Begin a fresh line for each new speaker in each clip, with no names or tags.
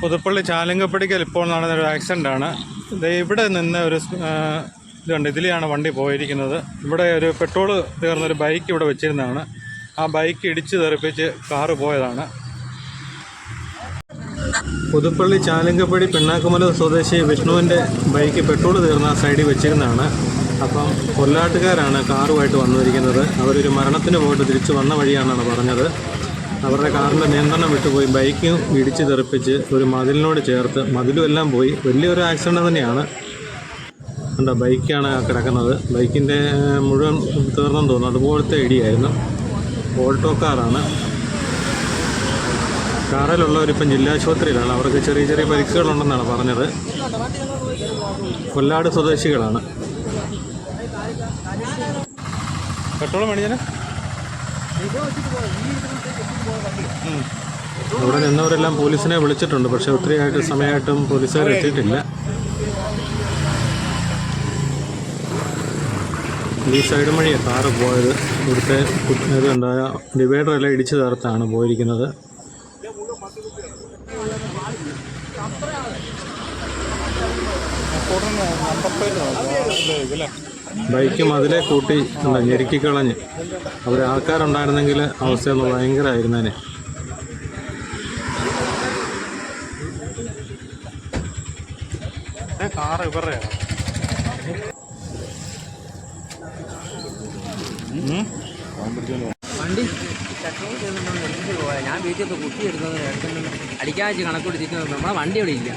പുതുപ്പള്ളി ചാലങ്കപ്പടിക്കൽ ഇപ്പോൾ നടന്ന ഒരു ആക്സിഡൻ്റാണ്. ഇവിടെ നിന്ന് ഒരു ഇതുണ്ട്, ഇതിലെയാണ് വണ്ടി പോയിരിക്കുന്നത്. ഇവിടെ ഒരു പെട്രോൾ തീർന്നൊരു ബൈക്ക് ഇവിടെ വെച്ചിരുന്നതാണ്. ആ ബൈക്ക് ഇടിച്ച് തെറിപ്പിച്ച് കാറ് പോയതാണ്. പുതുപ്പള്ളി ചാലങ്കപ്പടി പിണ്ണാക്കുമല സ്വദേശി വിഷ്ണുവിൻ്റെ ബൈക്ക് പെട്രോൾ തീർന്ന സൈഡിൽ വെച്ചിരുന്നതാണ്. അപ്പം കൊല്ലാട്ടുകാരാണ് കാറുമായിട്ട് വന്നിരിക്കുന്നത്. അവരൊരു മരണത്തിന് പോയിട്ട് തിരിച്ച് വന്ന വഴിയാണെന്നാണ് പറഞ്ഞത്. അവരുടെ കാറിൻ്റെ നിയന്ത്രണം വിട്ടുപോയി ബൈക്കും ഇടിച്ച് തെറിപ്പിച്ച് ഒരു മതിലിനോട് ചേർത്ത്, മതിലും എല്ലാം പോയി. വലിയൊരു ആക്സിഡൻറ്റ് തന്നെയാണ്. കണ്ടോ, ബൈക്കാണ് കിടക്കുന്നത്. ബൈക്കിൻ്റെ മുഴുവൻ തീർന്നെന്ന് തോന്നുന്നു. അതുപോലത്തെ ഇടിയായിരുന്നു. ഓൾട്ടോ കാറാണ്. കാറിലുള്ളവരിപ്പം ജില്ലാശുപത്രിയിലാണ്. അവർക്ക് ചെറിയ ചെറിയ പരിക്കുകളുണ്ടെന്നാണ് പറഞ്ഞത്. കൊല്ലാട് സ്വദേശികളാണ്. പെട്രോൾ മേടിച്ചാൽ അവിടെ നിന്നവരെല്ലാം പോലീസിനെ വിളിച്ചിട്ടുണ്ട്. പക്ഷേ ഒത്തിരി സമയമായിട്ടും പോലീസുകാർ എത്തിയിട്ടില്ല. ഈ സൈഡ് വഴിയാണ് കാറ് പോയത്. ഇവിടുത്തെ ഇതുണ്ടായ ഡിവൈഡറെല്ലാം ഇടിച്ചു ചേർത്താണ് പോയിരിക്കുന്നത്. ബൈക്ക് മതിലെ കൂട്ടി ഞെരുക്കിക്കളഞ്ഞ്. അവിടെ ആൾക്കാരുണ്ടായിരുന്നെങ്കിൽ അവസ്ഥയൊന്ന് ഭയങ്കരമായിരുന്നേനെ. കാറ് ഇവരുടെയാണ്.
വണ്ടി ഞാൻ വീട്ടിൽ കുട്ടി എടുക്കുന്നത് അടിക്കാഴ്ച കണക്ക് കൊടുത്തിട്ട് നമ്മളെ വണ്ടി ഇവിടെ ഇല്ല.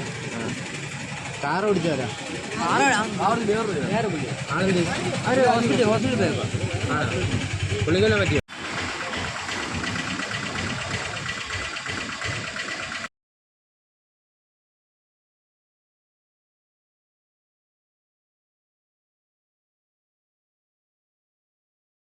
കാർ ഓടിച്ചാരാ? വേറെ ഹോസ്പിറ്റലിൽ പോയപ്പോ പുള്ളിക്കൊല്ലം പറ്റിയോ?